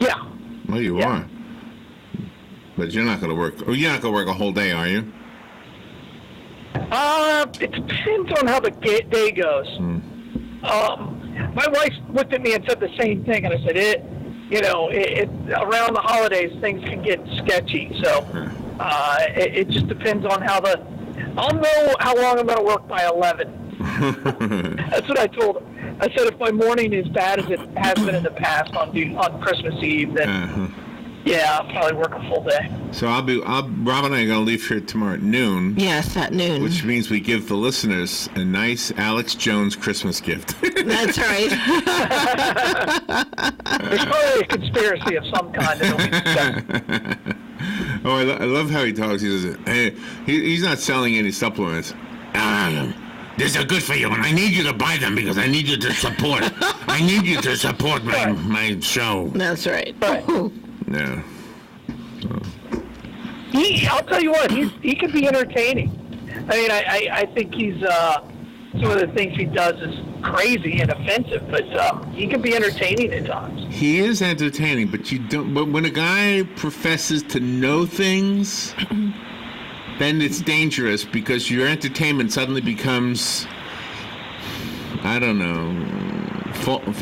Yeah. Well, you are. But you're not going to work. Oh, you're not going to work a whole day, are you? It depends on how the day goes. My wife looked at me and said the same thing, and I said, around the holidays, things can get sketchy. So it just depends on how I'll know how long I'm going to work by 11. That's what I told her. I said, if my morning is bad as it has been in the past on Christmas Eve, then yeah, I'll probably work a full day. So Rob and I are going to leave here tomorrow at noon. Yes, at noon. Which means we give the listeners a nice Alex Jones Christmas gift. That's right. There's probably a conspiracy of some kind that Oh, I love how he talks. He says, hey, he's not selling any supplements. These are good for you, and I need you to buy them because I need you to support. I need you to support my show. That's right. Yeah. I'll tell you what, he can be entertaining. I mean, I think he's some of the things he does is crazy and offensive, but he can be entertaining at times. He is entertaining, but you don't. But when a guy professes to know things, then it's dangerous because your entertainment suddenly becomes, I don't know.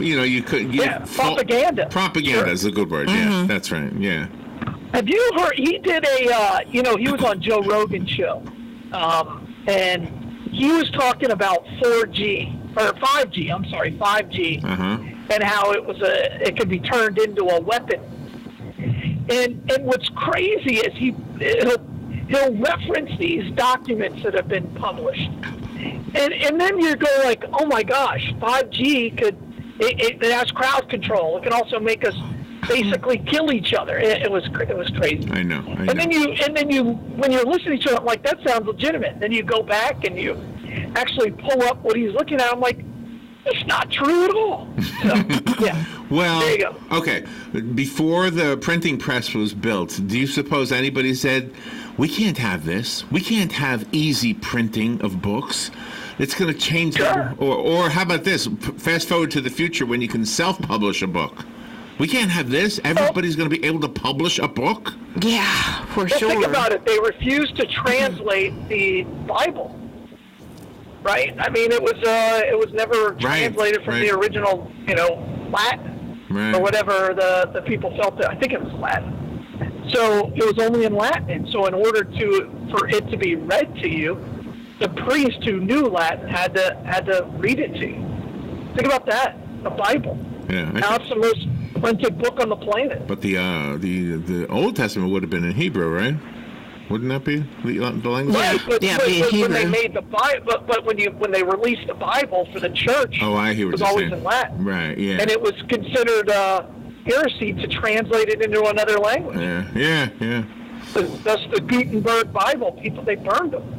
You could. Propaganda. Propaganda is a good word. Mm-hmm. Yeah, that's right. Yeah. Have you heard? He did he was on Joe Rogan's show, and he was talking about 4G or 5G. I'm sorry, 5G, and how it could be turned into a weapon. And what's crazy is he'll reference these documents that have been published, and then you go like, oh my gosh, 5G it has crowd control. It can also make us basically kill each other. It was crazy. I know. And then you when you're listening to it, I'm like, that sounds legitimate. Then you go back and you actually pull up what he's looking at. I'm like, it's not true at all. So, yeah. Well, there you go. Okay. Before the printing press was built, do you suppose anybody said, we can't have this. We can't have easy printing of books. It's going to change. Sure. Or how about this? Fast forward to the future when you can self-publish a book. We can't have this. Everybody's going to be able to publish a book? Yeah, for sure. Think about it. They refused to translate the Bible. Right? I mean, it was never translated from the original, Latin or whatever the people felt that. I think it was Latin. So it was only in Latin. So in order for it to be read to you, the priest who knew Latin had to read it to you. Think about that. The Bible. Yeah. Now it's the most printed book on the planet. But the Old Testament would have been in Hebrew, right? Wouldn't that be the language? Right, but Hebrew. when they made the Bible, but when they released the Bible for the church, I hear what it was you're always saying. in Latin. Right, yeah. And it was considered heresy to translate it into another language. Yeah. That's the Gutenberg Bible. They burned them.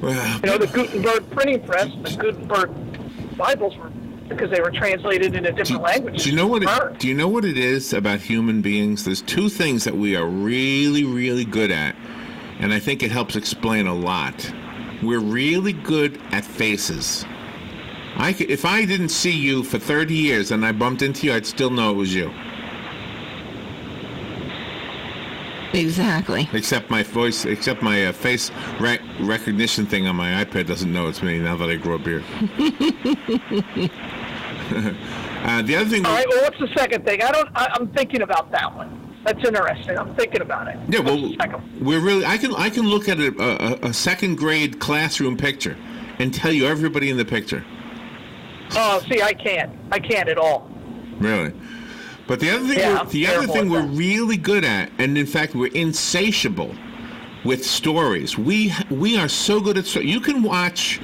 Well, the Gutenberg printing press, the Gutenberg Bibles were because they were translated into different languages. Do you know what it is about human beings? There's two things that we are really, really good at, and I think it helps explain a lot. We're really good at faces. If I didn't see you for 30 years and I bumped into you, I'd still know it was you. Exactly. Except my face recognition thing on my iPad doesn't know it's me now that I grew up here. The other thing. All right. Well, what's the second thing? I'm thinking about that one. That's interesting. I'm thinking about it. Yeah. Well, we're really. I can look at a second grade classroom picture and tell you everybody in the picture. Oh, see, I can't. I can't at all. Really. But the other thing we're really good at, and in fact we're insatiable with stories. We are so good at stories. You can watch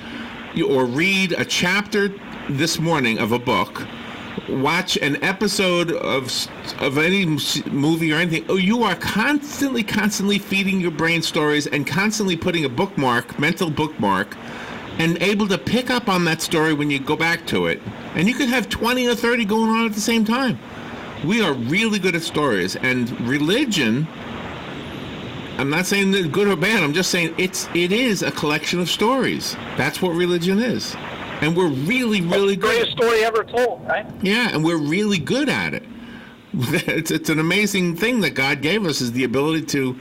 or read a chapter this morning of a book, watch an episode of any movie or anything. Oh, you are constantly feeding your brain stories and constantly putting a mental bookmark, and able to pick up on that story when you go back to it. And you could have 20 or 30 going on at the same time. We are really good at stories, and religion, I'm not saying that good or bad, I'm just saying it is a collection of stories. That's what religion is. And we're really, really good. Greatest story ever told, right? Yeah, and we're really good at it. It's an amazing thing that God gave us, is the ability to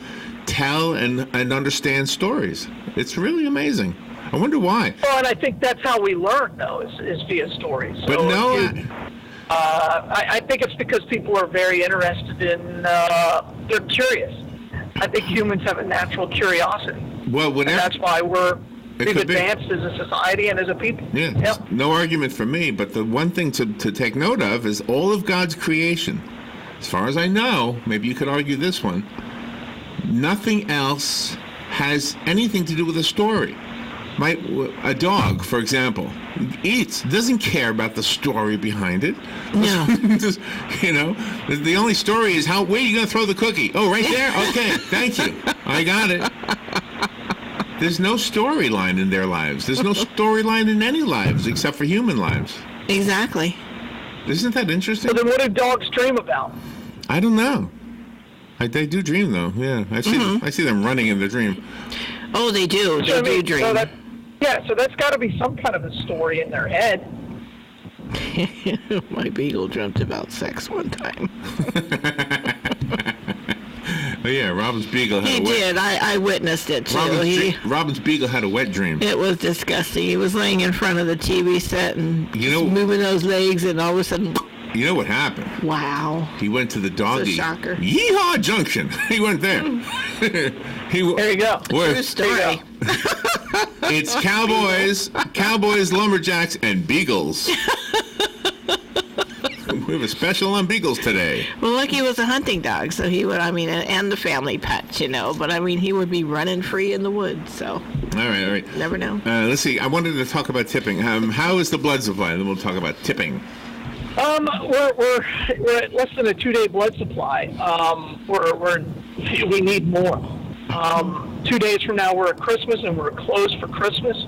tell and understand stories. It's really amazing. I wonder why. Well, and I think that's how we learn, though, is via stories. So But no, I think it's because people are very interested in, they're curious. I think humans have a natural curiosity. well, And whatever. that's why we've could be. advanced as a society and as a people. Yeah, Yep. no argument for me. But the one thing to take note of is all of God's creation. As far as I know, maybe you could argue this one, nothing else has anything to do with a story. A dog, for example, eats, doesn't care about the story behind it. No. Just, the only story is where are you going to throw the cookie? Oh, right there? Okay, thank you. I got it. There's no storyline in their lives. There's no storyline in any lives except for human lives. Exactly. Isn't that interesting? So then what do dogs dream about? I don't know. They do dream, though. Yeah, I see them running in the dream. Oh, they do. They So, I do mean, dream. so that's got to be some kind of a story in their head. My beagle dreamt about sex one time. Oh, yeah, Robin's Beagle had He a wet did. I witnessed it, too. Robin's Beagle had a wet dream. It was disgusting. He was laying in front of the TV set and just moving those legs, and all of a sudden, You know what happened? wow. He went to the doggy. It's a shocker. Yeehaw Junction. He went there. There you go. True story. It's cowboys, lumberjacks, and beagles. We have a special on beagles today. Well, Lucky was a hunting dog, so he would, and the family pet, but he would be running free in the woods, so. All right. Never know. Let's see. I wanted to talk about tipping. How is the blood supply? Then we'll talk about tipping. We're at less than a 2-day blood supply. We need more. 2 days from now, we're at Christmas, and we're closed for Christmas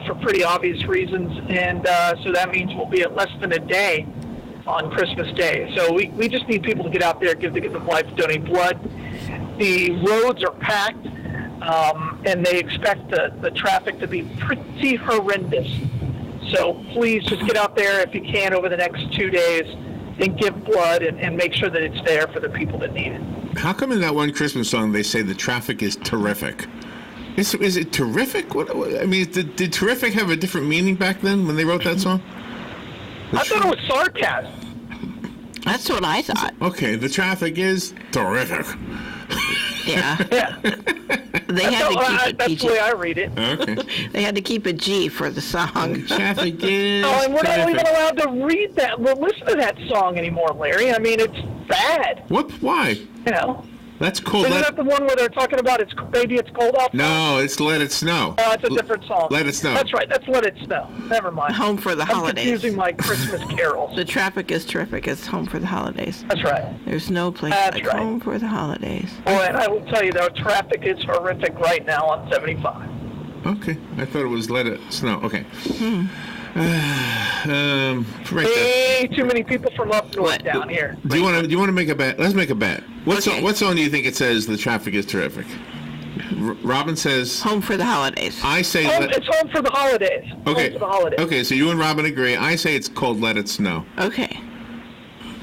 for pretty obvious reasons, and so that means we'll be at less than a day on Christmas Day. So we just need people to get out there, give the gift of life, donate blood. The roads are packed, and they expect the traffic to be pretty horrendous. So please just get out there if you can over the next 2 days and give blood and make sure that it's there for the people that need it. How come in that one Christmas song they say the traffic is terrific? Is it terrific? Did terrific have a different meaning back then when they wrote that song? I thought it was sarcasm. That's what I thought. Okay, the traffic is terrific. Yeah. They had to keep it That's PG. the way I read it. Okay. They had to keep it G for the song. Traffic is Oh, and we're not terrific. even allowed to read that. Well, listen to that song anymore, Larry. It's bad. What? Why? That's cold. Isn't that the one where they're talking about it's cold out? No, it's Let It Snow. No, it's a different song. Let It Snow. That's right. That's Let It Snow. Never mind. Home for the I'm holidays. confusing my Christmas carols. The traffic is terrific. It's home for the holidays. That's right. There's no place That's like right. home for the holidays. Boy, and I will tell you, though, traffic is horrific right now on 75. Okay, I thought it was Let It Snow. Okay. Right there. Way too many people from up north What? down here. Do you want to make a bet? Let's make a bet. What Okay. song do you think it says the traffic is terrific? Robin says. Home for the holidays. I say. It's home for the holidays. Okay. Home for the holidays. Okay, so you and Robin agree. I say it's called Let It Snow. Okay.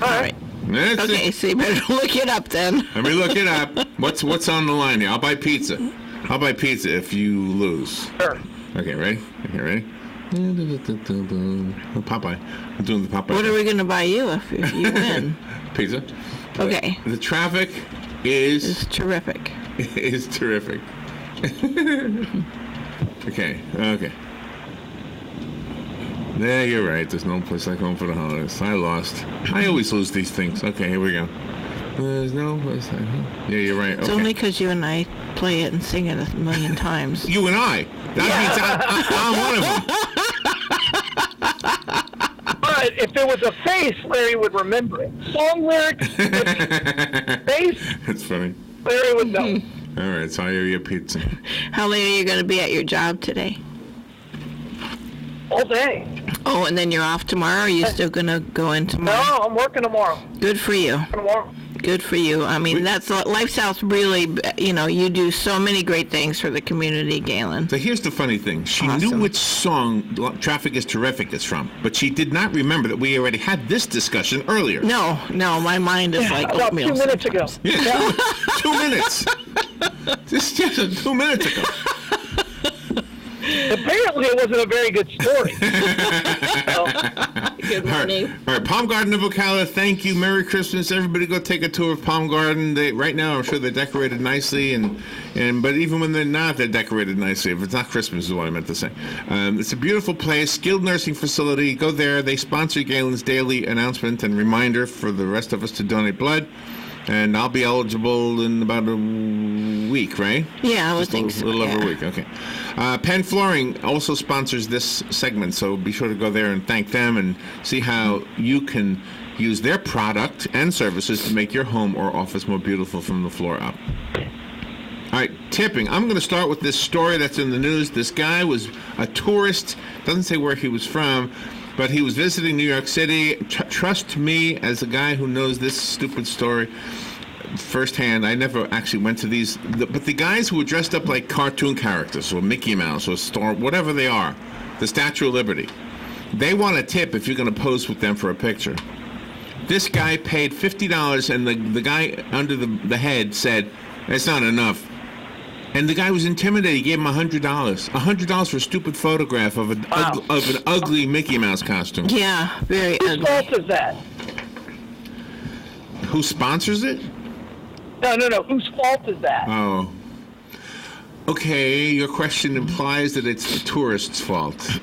All right. That's Okay, it. so you better look it up then. Let me look it up. What's on the line here? I'll buy pizza. I'll buy pizza if you lose. Sure. Okay, ready? Okay, ready? Popeye. I'm doing the Popeye. What are we going to buy you if you win? Pizza. Okay. The traffic is It's terrific. is terrific. Okay. Yeah, you're right. There's no place like home for the holidays. I lost. I always lose these things. Okay, here we go. There's no place like home. Yeah, you're right. It's Okay. only because you and I play it and sing it a million times. You and I. That means I'm one of them. But if there was a face, Larry would remember it. Song lyrics, face, That's funny. Larry would know. All right, so I owe you a pizza. How late are you going to be at your job today? All day. Oh, and then you're off tomorrow? Or are you still going to go in No, tomorrow? I'm working tomorrow. Good for you. Tomorrow. Good for you. I mean, that's LifeSouth really, you do so many great things for the community, Galen. So here's the funny thing. She Awesome. knew which song Traffic is Terrific is from, but she did not remember that we already had this discussion earlier. No, my mind is like about oatmeal. 2 minutes ago. Yeah, 2 minutes. Just 2 minutes ago. Apparently, it wasn't a very good story. Good morning. All right, Palm Garden of Ocala, thank you. Merry Christmas. Everybody go take a tour of Palm Garden. Right now, I'm sure they're decorated nicely, but even when they're not, they're decorated nicely. If it's not Christmas is what I meant to say. It's a beautiful place, skilled nursing facility. Go there. They sponsor Galen's daily announcement and reminder for the rest of us to donate blood. And I'll be eligible in about a week, right? Yeah, I would think so. A little over a week, okay. Penn Flooring also sponsors this segment, so be sure to go there and thank them and see how you can use their product and services to make your home or office more beautiful from the floor up. All right, tipping. I'm going to start with this story that's in the news. This guy was a tourist, doesn't say where he was from, but he was visiting New York City. Trust me, as a guy who knows this stupid story firsthand, I never actually went to these. But the guys who were dressed up like cartoon characters, or Mickey Mouse, or Storm, whatever they are, the Statue of Liberty, they want a tip if you're going to pose with them for a picture. This guy paid $50, and the guy under the head said, "It's not enough." And the guy was intimidated. He gave him $100. $100 for a stupid photograph of an ugly Mickey Mouse costume. Yeah, very ugly. Whose fault is that? Who sponsors it? No. Whose fault is that? Oh. Okay, your question implies that it's the tourist's fault.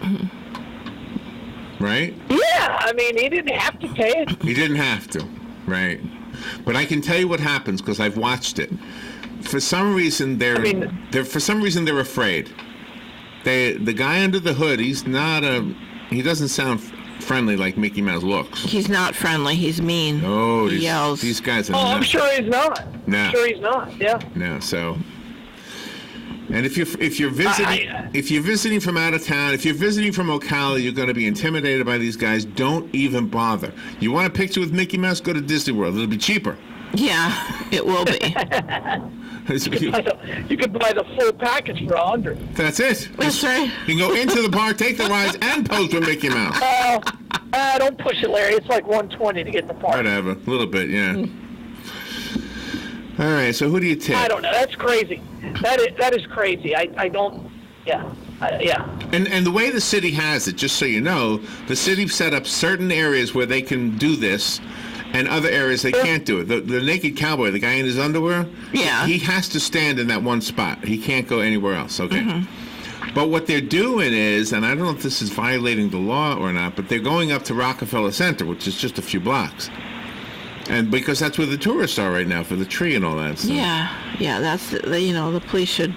Right? Yeah, I mean, he didn't have to pay it. He didn't have to. Right. But I can tell you what happens because I've watched it. For some reason, they're afraid. The guy under the hood, he doesn't sound friendly like Mickey Mouse looks. He's not friendly. He's mean. Oh, he yells. These guys are I'm sure he's not. No. I'm sure he's not. Yeah. No. So, and if you're visiting from out of town, if you're visiting from Ocala, you're going to be intimidated by these guys. Don't even bother. You want a picture with Mickey Mouse? Go to Disney World. It'll be cheaper. Yeah, it will be. You could buy the full package for $100. That's it. That's right. You can go into the park, take the rides, and pose with Mickey Mouse. Don't push it, Larry. It's like $120 to get in the park. Whatever. A little bit, yeah. All right, so who do you tip? I don't know. That's crazy. That is crazy. I don't... Yeah. Yeah. And the way the city has it, just so you know, the city set up certain areas where they can do this, and other areas they can't do it. The naked cowboy, the guy in his underwear, he has to stand in that one spot. He can't go anywhere else, okay? Mm-hmm. But what they're doing is, and I don't know if this is violating the law or not, but they're going up to Rockefeller Center, which is just a few blocks. And because that's where the tourists are right now, for the tree and all that stuff. Yeah, that's, the police should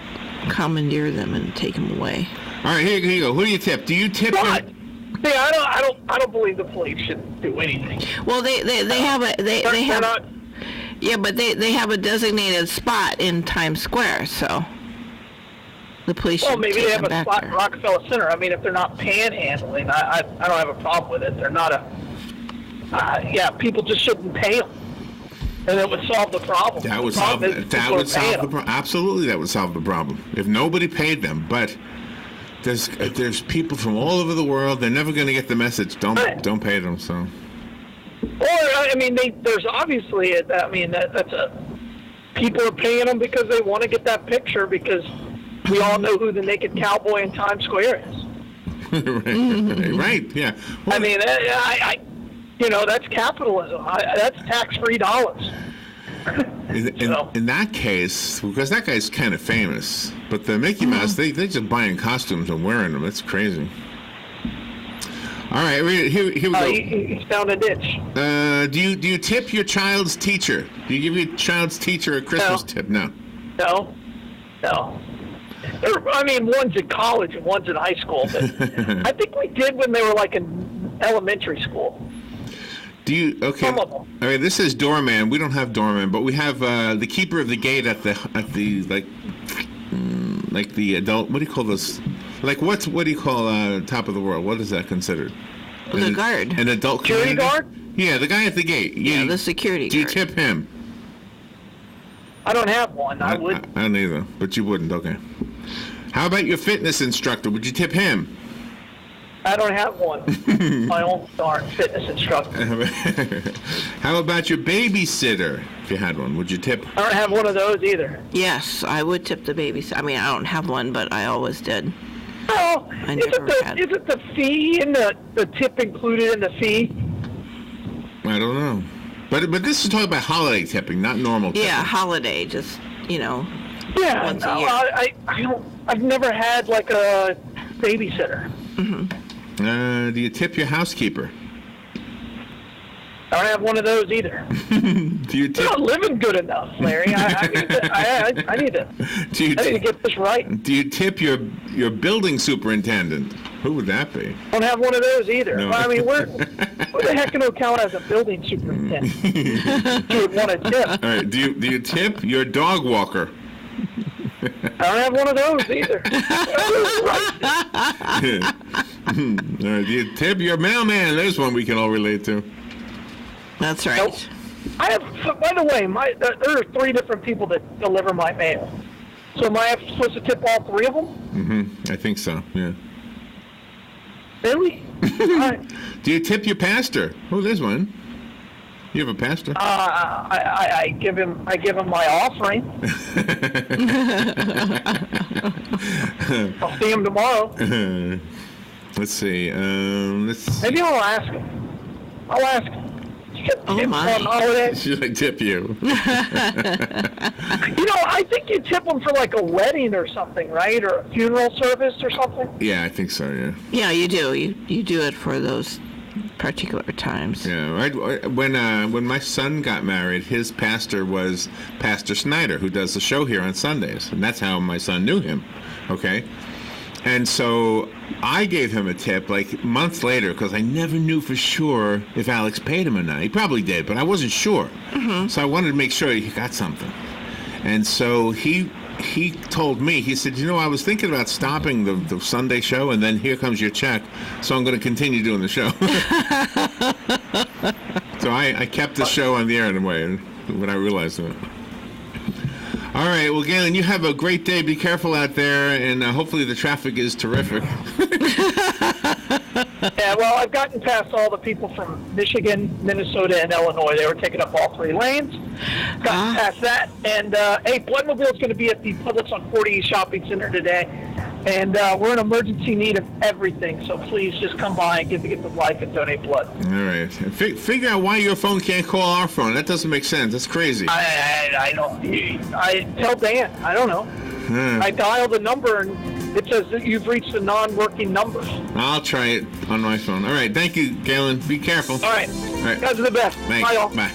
commandeer them and take them away. All right, here you go. Who do you tip? Do you tip them? See, I don't believe the police should do anything. Well, they have but they have a designated spot in Times Square, so the police should maybe they have a spot in there. Rockefeller Center. I mean, if they're not panhandling, I don't have a problem with it. They're not people just shouldn't pay them, and it would solve the problem. That would solve the problem. Absolutely, that would solve the problem if nobody paid them, but. There's people from all over the world. They're never going to get the message. Don't pay them. So. Or I mean, there's obviously people are paying them because they want to get that picture because we all know who the naked cowboy in Times Square is. Right. Yeah. Well, I mean, that's capitalism. That's tax-free dollars. In that case, because that guy's kind of famous, but the Mickey Mouse, they just buying costumes and wearing them. It's crazy. All right, here we go. He's found a ditch. Do you tip your child's teacher? Do you give your child's teacher a Christmas tip? No. No. I mean, one's in college and one's in high school, but I think we did when they were like in elementary school. Okay. Some of them. All right, this is doorman. We don't have doorman, but we have the keeper of the gate at the like the adult. What do you call this? Like what do you call top of the world? What is that considered? The guard. An adult security guard? Yeah, the guy at the gate. Yeah, the security guard. Do you tip him? I don't have one. I would. I don't either, but you wouldn't. Okay. How about your fitness instructor? Would you tip him? I don't have one. My own darn fitness instructor. How about your babysitter? If you had one, would you tip? I don't have one of those either. Yes, I would tip the babysitter. I mean, I don't have one, but I always did. Well, isn't the fee and the tip included in the fee? I don't know. But this is talking about holiday tipping, not normal tipping. Yeah, holiday, just, Yeah, once a year. I've never had like a babysitter. Mm-hmm. Do you tip your housekeeper? I don't have one of those either. Do you tip? You're not living good enough, Larry. I need to get this right. Do you tip your building superintendent? Who would that be? I don't have one of those either. No. I mean, where the heck in Ocala has a building superintendent? You would want to tip. All right. Do you tip your dog walker? I don't have one of those either. All right. Do you tip your mailman? There's one we can all relate to. That's right. Nope. I have. By the way, there are 3 different people that deliver my mail. So am I supposed to tip all 3 of them? Mm-hmm. I think so. Yeah. Really? All right. Do you tip your pastor? Oh, there's one. You have a pastor? I give him my offering. I'll see him tomorrow. Let's see. Maybe I'll ask him. I'll ask him. Oh my! Should I tip you? I think you tip them for like a wedding or something, right? Or a funeral service or something. Yeah, I think so. Yeah. Yeah, you do. You do it for those particular times. Yeah. When my son got married, his pastor was Pastor Snyder, who does the show here on Sundays, and that's how my son knew him. Okay. And so I gave him a tip like months later because I never knew for sure if Alex paid him or not. He probably did, but I wasn't sure. Mm-hmm. So I wanted to make sure he got something. And so he told me, he said, I was thinking about stopping the Sunday show, and then here comes your check, so I'm going to continue doing the show. So I kept the show on the air in a way when I realized it. All right, well, Galen, you have a great day. Be careful out there, and hopefully the traffic is terrific. Yeah, well, I've gotten past all the people from Michigan, Minnesota, and Illinois. They were taking up all 3 lanes. Gotten past that. And, hey, Bloodmobile's going to be at the Publix on 40 Shopping Center today. And we're in emergency need of everything, so please just come by and give the gift of life and donate blood. All right. Figure out why your phone can't call our phone. That doesn't make sense. That's crazy. I don't. I tell Dan. I don't know. I dial the number, and it says that you've reached a non-working number. I'll try it on my phone. All right. Thank you, Galen. Be careful. All right. You guys are the best. Thanks. Bye, all. Bye.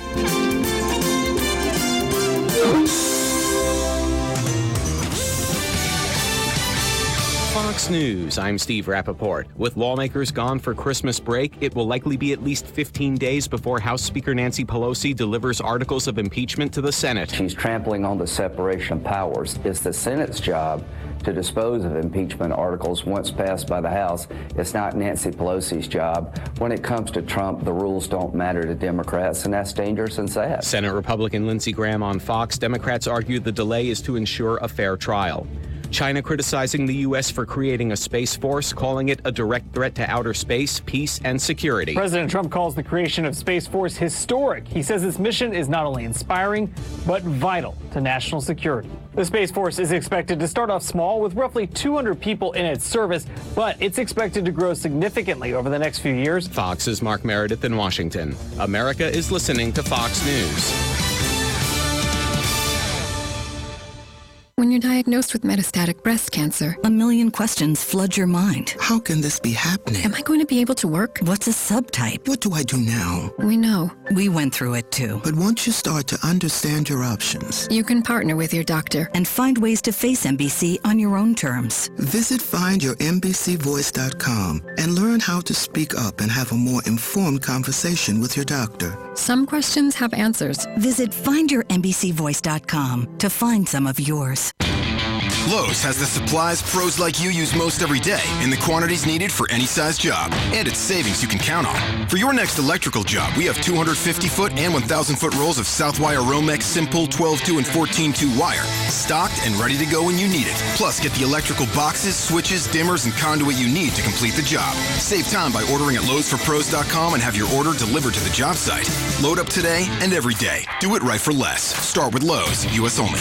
Fox News, I'm Steve Rappaport. With lawmakers gone for Christmas break, it will likely be at least 15 days before House Speaker Nancy Pelosi delivers articles of impeachment to the Senate. She's trampling on the separation of powers. It's the Senate's job to dispose of impeachment articles once passed by the House. It's not Nancy Pelosi's job. When it comes to Trump, the rules don't matter to Democrats, and that's dangerous and sad. Senate Republican Lindsey Graham on Fox. Democrats argue the delay is to ensure a fair trial. China criticizing the U.S. for creating a space force, calling it a direct threat to outer space, peace, and security. President Trump calls the creation of Space Force historic. He says its mission is not only inspiring, but vital to national security. The Space Force is expected to start off small with roughly 200 people in its service, but it's expected to grow significantly over the next few years. Fox's Mark Meredith in Washington. America is listening to Fox News. When you're diagnosed with metastatic breast cancer, a million questions flood your mind. How can this be happening? Am I going to be able to work? What's a subtype? What do I do now? We know. We went through it too. But once you start to understand your options, you can partner with your doctor and find ways to face MBC on your own terms. Visit findyourmbcvoice.com and learn how to speak up and have a more informed conversation with your doctor. Some questions have answers. Visit findyourmbcvoice.com to find some of yours. Lowe's has the supplies pros like you use most every day in the quantities needed for any size job. And it's savings you can count on. For your next electrical job, we have 250-foot and 1,000-foot rolls of Southwire Romex Simple 12-2 and 14-2 wire, stocked and ready to go when you need it. Plus, get the electrical boxes, switches, dimmers, and conduit you need to complete the job. Save time by ordering at Lowe'sForPros.com and have your order delivered to the job site. Load up today and every day. Do it right for less. Start with Lowe's, U.S. only.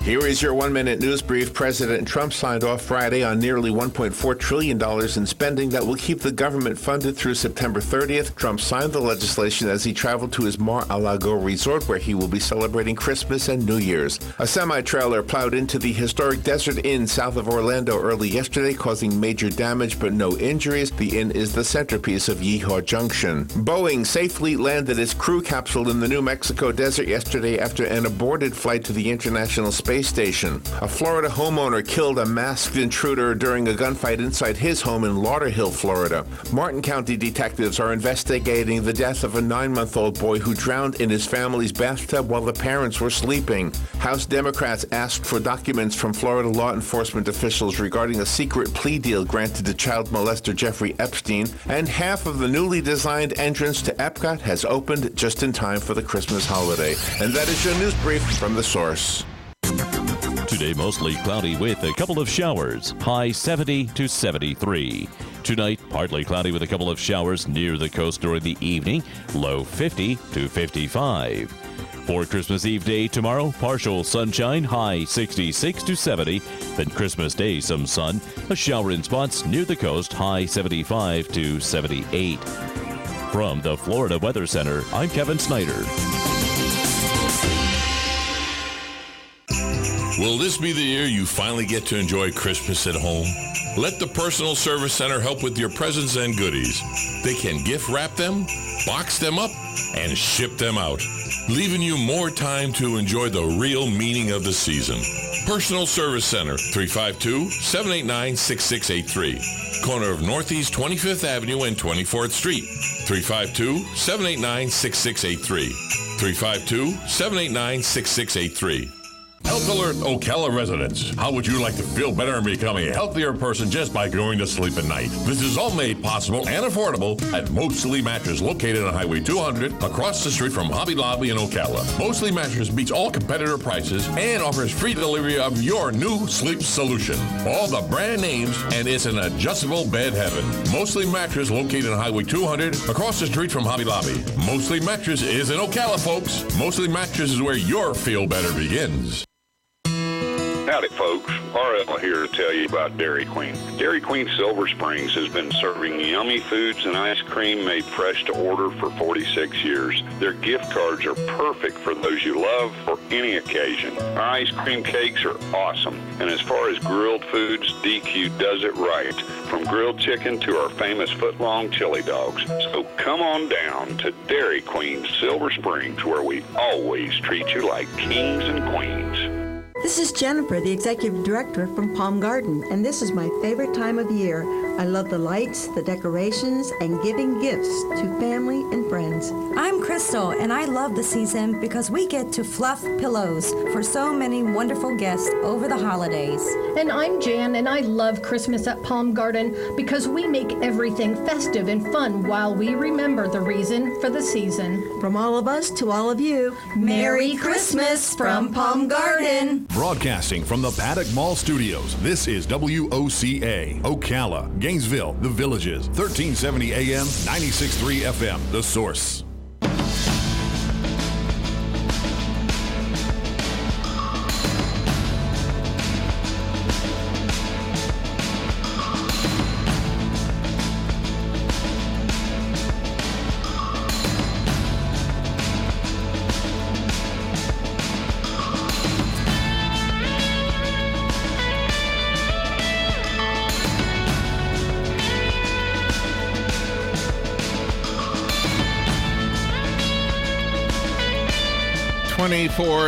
Here is your one-minute news brief. President Trump signed off Friday on nearly $1.4 trillion in spending that will keep the government funded through September 30th. Trump signed the legislation as he traveled to his Mar-a-Lago resort, where he will be celebrating Christmas and New Year's. A semi-trailer plowed into the historic Desert Inn south of Orlando early yesterday, causing major damage but no injuries. The inn is the centerpiece of Yeehaw Junction. Boeing safely landed its crew capsule in the New Mexico desert yesterday after an aborted flight to the International Space Station. A Florida homeowner killed a masked intruder during a gunfight inside his home in Lauderhill, Florida. Martin County detectives are investigating the death of a 9-month-old boy who drowned in his family's bathtub while the parents were sleeping. House Democrats asked for documents from Florida law enforcement officials regarding a secret plea deal granted to child molester Jeffrey Epstein, and half of the newly designed entrance to Epcot has opened just in time for the Christmas holiday. And that is your news brief from The Source. Today, mostly cloudy with a couple of showers. High 70 to 73. Tonight, partly cloudy with a couple of showers near the coast during the evening. Low 50 to 55. For Christmas Eve day tomorrow, partial sunshine. High 66 to 70. Then Christmas Day, some sun. A shower in spots near the coast. High 75 to 78. From the Florida Weather Center, I'm Kevin Snyder. Will this be the year you finally get to enjoy Christmas at home? Let the Personal Service Center help with your presents and goodies. They can gift wrap them, box them up, and ship them out, leaving you more time to enjoy the real meaning of the season. Personal Service Center, 352-789-6683. Corner of Northeast 25th Avenue and 24th Street. 352-789-6683. 352-789-6683. Health Alert Ocala residents. How would you like to feel better and become a healthier person just by going to sleep at night? This is all made possible and affordable at Mosley Mattress, located on Highway 200, across the street from Hobby Lobby in Ocala. Mosley Mattress beats all competitor prices and offers free delivery of your new sleep solution. All the brand names, and it's an adjustable bed heaven. Mosley Mattress, located on Highway 200, across the street from Hobby Lobby. Mosley Mattress is in Ocala, folks. Mosley Mattress is where your feel better begins. Howdy, folks. RL here to tell you about Dairy Queen. Dairy Queen Silver Springs has been serving yummy foods and ice cream made fresh to order for 46 years. Their gift cards are perfect for those you love for any occasion. Our ice cream cakes are awesome. And as far as grilled foods, DQ does it right. From grilled chicken to our famous foot-long chili dogs. So come on down to Dairy Queen Silver Springs, where we always treat you like kings and queens. This is Jennifer, the Executive Director from Palm Garden, and this is my favorite time of year. I love the lights, the decorations, and giving gifts to family and friends. I'm Crystal, and I love the season because we get to fluff pillows for so many wonderful guests over the holidays. And I'm Jan, and I love Christmas at Palm Garden because we make everything festive and fun while we remember the reason for the season. From all of us to all of you, Merry Christmas from Palm Garden. Broadcasting from the Paddock Mall Studios, this is WOCA, Ocala, Gainesville, The Villages, 1370 AM, 96.3 FM, The Source.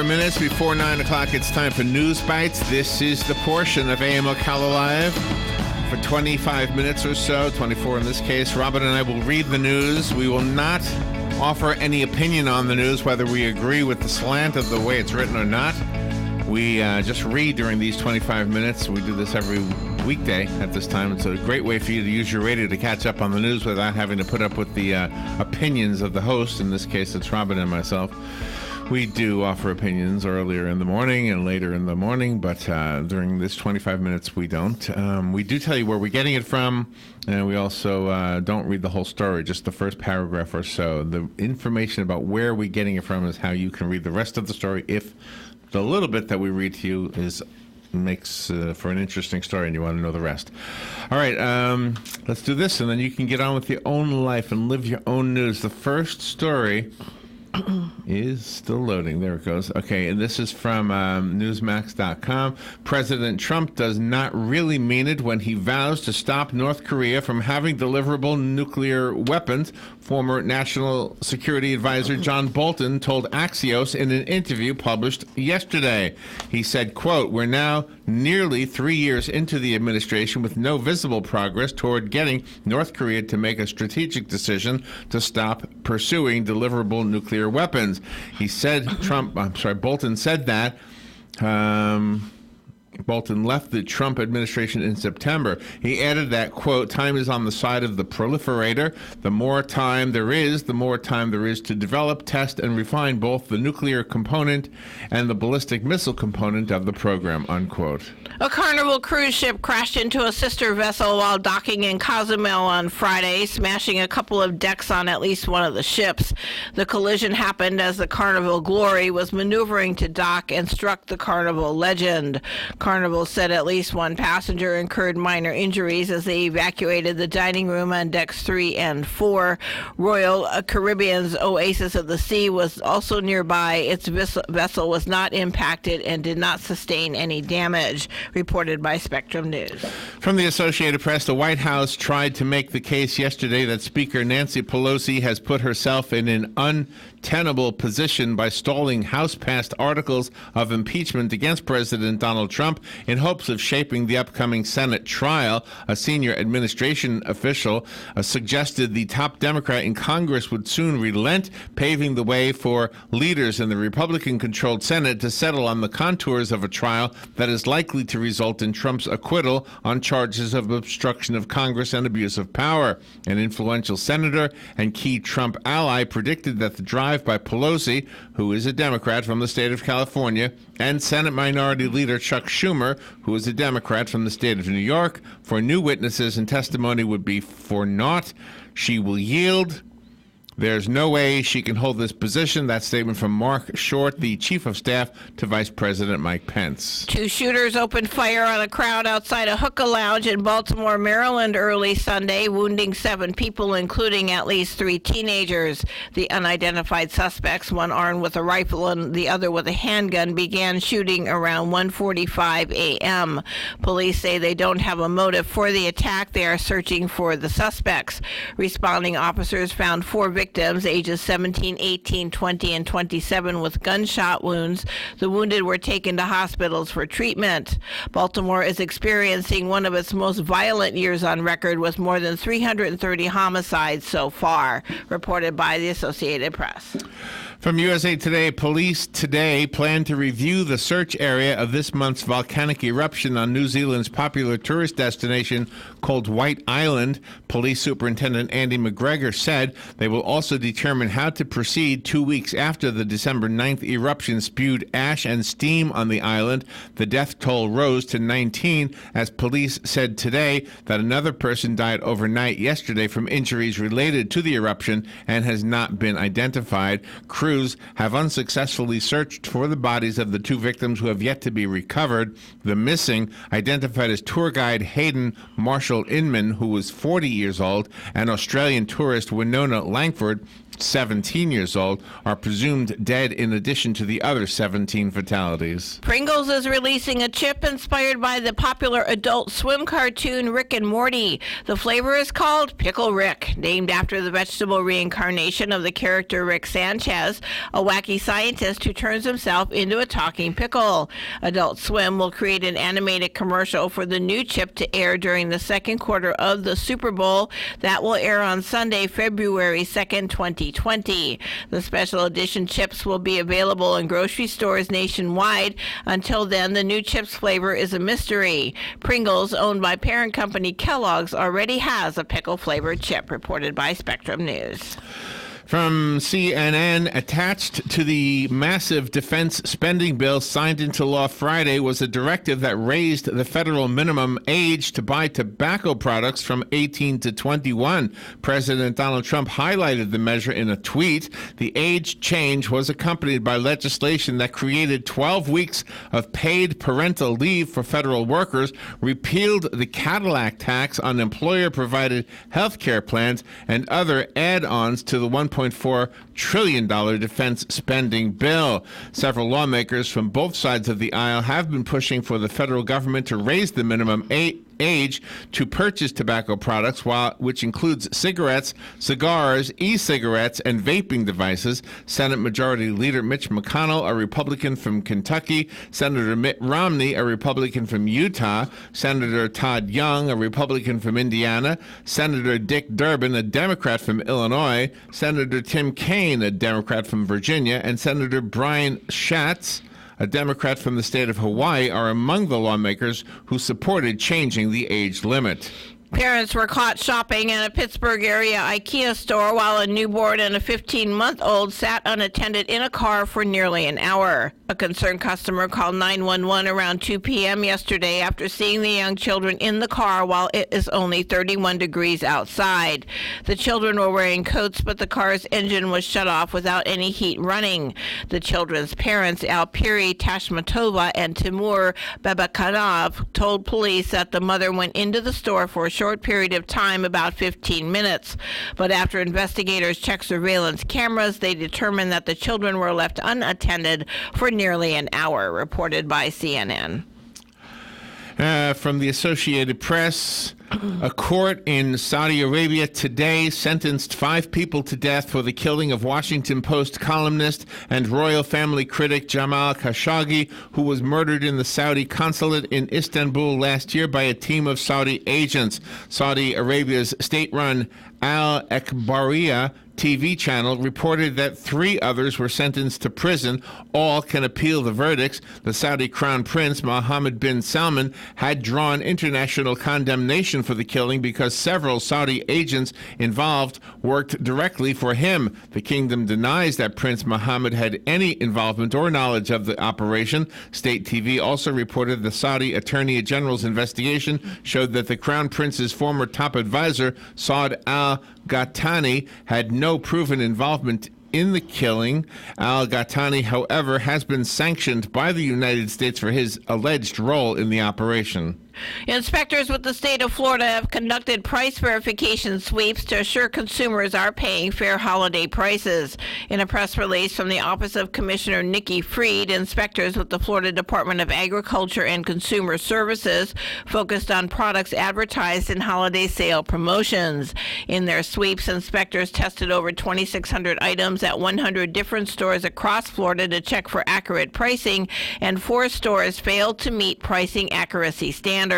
Minutes before 9 o'clock, it's time for News Bites. This is the portion of AM Ocala Live. For 25 minutes or so, 24 in this case, Robin and I will read the news. We will not offer any opinion on the news, whether we agree with the slant of the way it's written or not. We just read during these 25 minutes. We do this every weekday at this time. It's a great way for you to use your radio to catch up on the news without having to put up with the opinions of the host. In this case, it's Robin and myself. We do offer opinions earlier in the morning and later in the morning, but during this 25 minutes, we don't. We do tell you where we're getting it from, and we also don't read the whole story, just the first paragraph or so. The information about where we're getting it from is how you can read the rest of the story if the little bit that we read to you makes for an interesting story and you want to know the rest. All right, let's do this, and then you can get on with your own life and live your own news. The first story is still loading. There it goes. Okay, and this is from Newsmax.com. President Trump does not really mean it when he vows to stop North Korea from having deliverable nuclear weapons. Former National Security Advisor John Bolton told Axios in an interview published yesterday. He said, quote, "We're now nearly 3 years into the administration with no visible progress toward getting North Korea to make a strategic decision to stop pursuing deliverable nuclear weapons." He said, Bolton said that. Bolton left the Trump administration in September. He added that, quote, "Time is on the side of the proliferator. The more time there is to develop, test, and refine both the nuclear component and the ballistic missile component of the program," unquote. A Carnival cruise ship crashed into a sister vessel while docking in Cozumel on Friday, smashing a couple of decks on at least one of the ships. The collision happened as the Carnival Glory was maneuvering to dock and struck the Carnival Legend. Carnival said at least one passenger incurred minor injuries as they evacuated the dining room on decks 3 and 4. Royal Caribbean's Oasis of the Sea was also nearby. Its vessel was not impacted and did not sustain any damage, reported by Spectrum News. From the Associated Press, the White House tried to make the case yesterday that Speaker Nancy Pelosi has put herself in an untenable position by stalling House-passed articles of impeachment against President Donald Trump in hopes of shaping the upcoming Senate trial. A senior administration official suggested the top Democrat in Congress would soon relent, paving the way for leaders in the Republican-controlled Senate to settle on the contours of a trial that is likely to result in Trump's acquittal on charges of obstruction of Congress and abuse of power. An influential senator and key Trump ally predicted that the drive by Pelosi, who is a Democrat from the state of California, and Senate Minority Leader Chuck Schumer, who is a Democrat from the state of New York, for new witnesses and testimony would be for naught. She will yield. There's no way she can hold this position. That statement from Mark Short, the chief of staff to Vice President Mike Pence. Two shooters opened fire on a crowd outside a hookah lounge in Baltimore, Maryland early Sunday, wounding 7 people, including at least 3 teenagers. The unidentified suspects, one armed with a rifle and the other with a handgun, began shooting around 1:45 a.m. Police say they don't have a motive for the attack. They are searching for the suspects. Responding officers found 4 victims, ages 17, 18, 20, and 27, with gunshot wounds. The wounded were taken to hospitals for treatment. Baltimore is experiencing one of its most violent years on record, with more than 330 homicides so far, reported by the Associated Press. From USA Today, police today plan to review the search area of this month's volcanic eruption on New Zealand's popular tourist destination called White Island. Police Superintendent Andy McGregor said they will also determine how to proceed 2 weeks after the December 9th eruption spewed ash and steam on the island. The death toll rose to 19 as police said today that another person died overnight yesterday from injuries related to the eruption and has not been identified. Crews have unsuccessfully searched for the bodies of the 2 victims who have yet to be recovered. The missing, identified as tour guide Hayden Marshall Inman, who was 40 years old, and Australian tourist Winona Langford, 17 years old, are presumed dead in addition to the other 17 fatalities. Pringles is releasing a chip inspired by the popular Adult Swim cartoon Rick and Morty. The flavor is called Pickle Rick, named after the vegetable reincarnation of the character Rick Sanchez, a wacky scientist who turns himself into a talking pickle. Adult Swim will create an animated commercial for the new chip to air during the second quarter of the Super Bowl. That will air on Sunday, February 2nd, 2020. 2020. The special edition chips will be available in grocery stores nationwide. Until then, the new chips flavor is a mystery. Pringles, owned by parent company Kellogg's, already has a pickle-flavored chip, reported by Spectrum News. From CNN, attached to the massive defense spending bill signed into law Friday was a directive that raised the federal minimum age to buy tobacco products from 18 to 21. President Donald Trump highlighted the measure in a tweet. The age change was accompanied by legislation that created 12 weeks of paid parental leave for federal workers, repealed the Cadillac tax on employer-provided health care plans, and other add-ons to the $1.4 trillion defense spending bill. Several lawmakers from both sides of the aisle have been pushing for the federal government to raise the minimum age to purchase tobacco products, which includes cigarettes, cigars, e-cigarettes, and vaping devices. Senate Majority Leader Mitch McConnell, a Republican from Kentucky, Senator Mitt Romney, a Republican from Utah, Senator Todd Young, a Republican from Indiana, Senator Dick Durbin, a Democrat from Illinois, Senator Tim Kaine, a Democrat from Virginia, and Senator Brian Schatz, a Democrat from the state of Hawaii, are among the lawmakers who supported changing the age limit. Parents were caught shopping at a Pittsburgh area IKEA store while a newborn and a 15-month-old sat unattended in a car for nearly an hour. A concerned customer called 911 around 2 p.m. yesterday after seeing the young children in the car while it is only 31 degrees outside. The children were wearing coats, but the car's engine was shut off without any heat running. The children's parents, Alpiri Tashmatova and Timur Babakanov, told police that the mother went into the store for a short period of time, about 15 minutes. But after investigators checked surveillance cameras, they determined that the children were left unattended for nearly an hour, reported by CNN. From the Associated Press, a court in Saudi Arabia today sentenced 5 people to death for the killing of Washington Post columnist and royal family critic Jamal Khashoggi, who was murdered in the Saudi consulate in Istanbul last year by a team of Saudi agents. Saudi Arabia's state-run Al Akhbariya TV channel reported that 3 others were sentenced to prison. All can appeal the verdicts. The Saudi Crown Prince, Mohammed bin Salman, had drawn international condemnation for the killing because several Saudi agents involved worked directly for him. The kingdom denies that Prince Mohammed had any involvement or knowledge of the operation. State TV also reported the Saudi Attorney General's investigation showed that the Crown Prince's former top advisor, Saud al-Ghattani, had no proven involvement in the killing. Al-Ghattani, however, has been sanctioned by the United States for his alleged role in the operation. Inspectors with the state of Florida have conducted price verification sweeps to assure consumers are paying fair holiday prices. In a press release from the Office of Commissioner Nikki Freed, inspectors with the Florida Department of Agriculture and Consumer Services focused on products advertised in holiday sale promotions. In their sweeps, inspectors tested over 2,600 items at 100 different stores across Florida to check for accurate pricing, and 4 stores failed to meet pricing accuracy standards.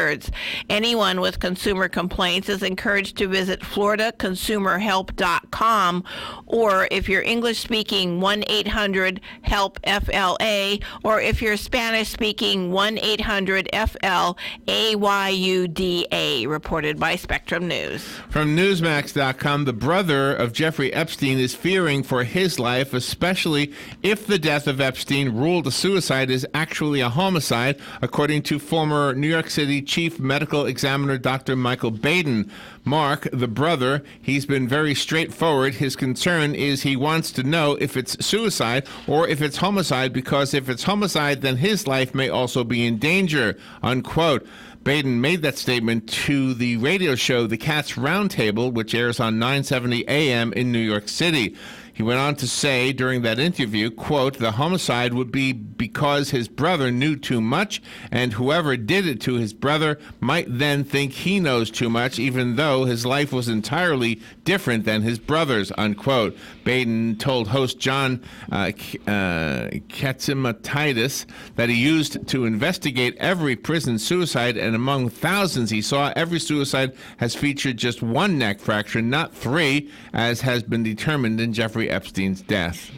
Anyone with consumer complaints is encouraged to visit floridaconsumerhelp.com, or if you're English-speaking, 1-800-HELP-FLA, or if you're Spanish-speaking, 1-800-FLAYUDA, reported by Spectrum News. From Newsmax.com, the brother of Jeffrey Epstein is fearing for his life, especially if the death of Epstein, ruled a suicide, is actually a homicide, according to former New York City Chief Medical Examiner Dr. Michael Baden. Mark, the brother, he's been very straightforward. His concern is he wants to know if it's suicide or if it's homicide, because if it's homicide, then his life may also be in danger, unquote. Baden made that statement to the radio show The Cats Roundtable, which airs on 970 AM in New York City. He went on to say during that interview, quote, the homicide would be because his brother knew too much, and whoever did it to his brother might then think he knows too much, even though his life was entirely different than his brother's, unquote. Baden told host John Katzimatidis that he used to investigate every prison suicide, and and among thousands he saw, every suicide has featured just one neck fracture, not three, as has been determined in Jeffrey Epstein's death.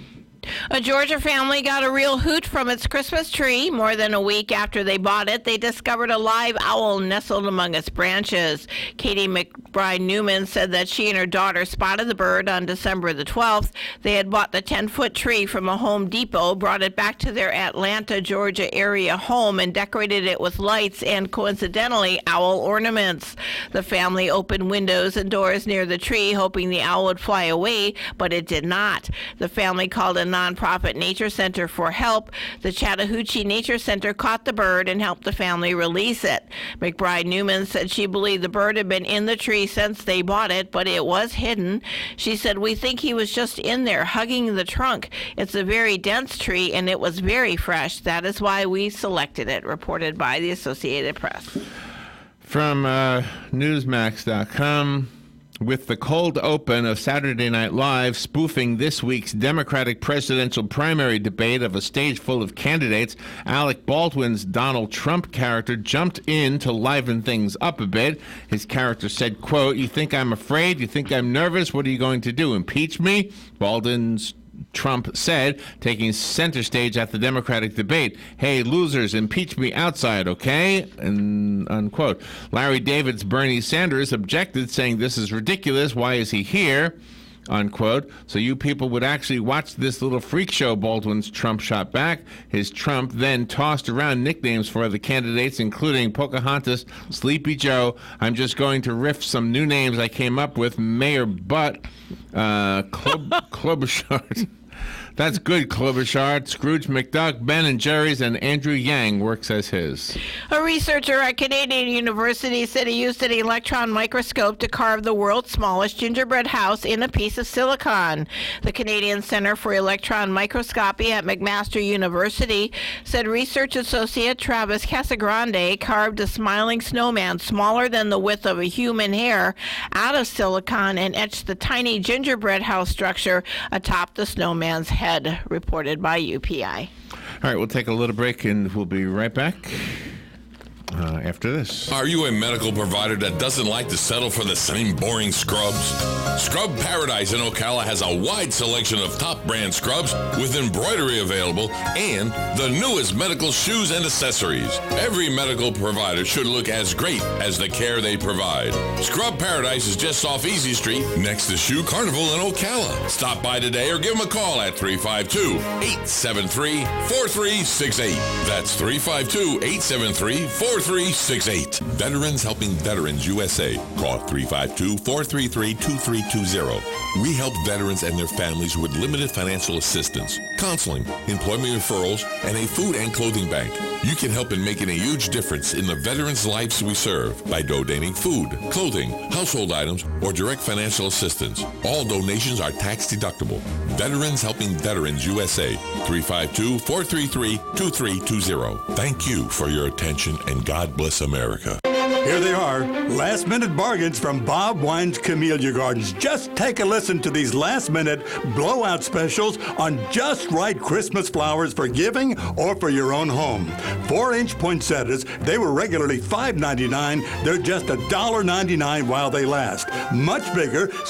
A Georgia family got a real hoot from its Christmas tree. More than a week after they bought it, they discovered a live owl nestled among its branches. Katie McBride Newman said that she and her daughter spotted the bird on December the 12th. They had bought the 10-foot tree from a Home Depot, brought it back to their Atlanta, Georgia area home, and decorated it with lights and, coincidentally, owl ornaments. The family opened windows and doors near the tree, hoping the owl would fly away, but it did not. The family called a nonprofit nature center for help. The Chattahoochee Nature Center caught the bird and helped the family release it. McBride Newman said she believed the bird had been in the tree since they bought it, but it was hidden. She said, "We think he was just in there hugging the trunk. It's a very dense tree and it was very fresh. That is why we selected it," reported by the Associated Press. From Newsmax.com. With the cold open of Saturday Night Live spoofing this week's Democratic presidential primary debate of a stage full of candidates, Alec Baldwin's Donald Trump character jumped in to liven things up a bit. His character said, quote, "You think I'm afraid? You think I'm nervous? What are you going to do, impeach me?" Baldwin's Trump said, taking center stage at the Democratic debate, "Hey, losers, impeach me outside, okay?" And unquote. Larry David's Bernie Sanders objected, saying, "This is ridiculous. Why is he here?" Unquote. "So you people would actually watch this little freak show," Baldwin's Trump shot back. His Trump then tossed around nicknames for the candidates, including Pocahontas, Sleepy Joe. "I'm just going to riff some new names I came up with. Mayor Butt, Klobuchar." That's good, Klobuchar. Scrooge McDuck, Ben and Jerry's, and Andrew Yang works as his. A researcher at Canadian University said he used an electron microscope to carve the world's smallest gingerbread house in a piece of silicon. The Canadian Centre for Electron Microscopy at McMaster University said research associate Travis Casagrande carved a smiling snowman smaller than the width of a human hair out of silicon and etched the tiny gingerbread house structure atop the snowman's head, reported by UPI. All right, we'll take a little break and we'll be right back after this. Are you a medical provider that doesn't like to settle for the same boring scrubs? Scrub Paradise in Ocala has a wide selection of top brand scrubs with embroidery available and the newest medical shoes and accessories. Every medical provider should look as great as the care they provide. Scrub Paradise is just off Easy Street next to Shoe Carnival in Ocala. Stop by today or give them a call at 352-873-4368. That's 352-873-4368. Veterans Helping Veterans USA. Call 352-433-2320. We help veterans and their families with limited financial assistance, counseling, employment referrals, and a food and clothing bank. You can help in making a huge difference in the veterans' lives we serve by donating food, clothing, household items, or direct financial assistance. All donations are tax deductible. Veterans Helping Veterans USA. 352-433-2320. Thank you for your attention and God bless America. Here they are, last-minute bargains from Bob Wine's Camellia Gardens. Just take a listen to these last-minute blowout specials on just right Christmas flowers for giving or for your own home. 4-inch poinsettias, they were regularly $5.99. They're just $1.99 while they last. Much bigger,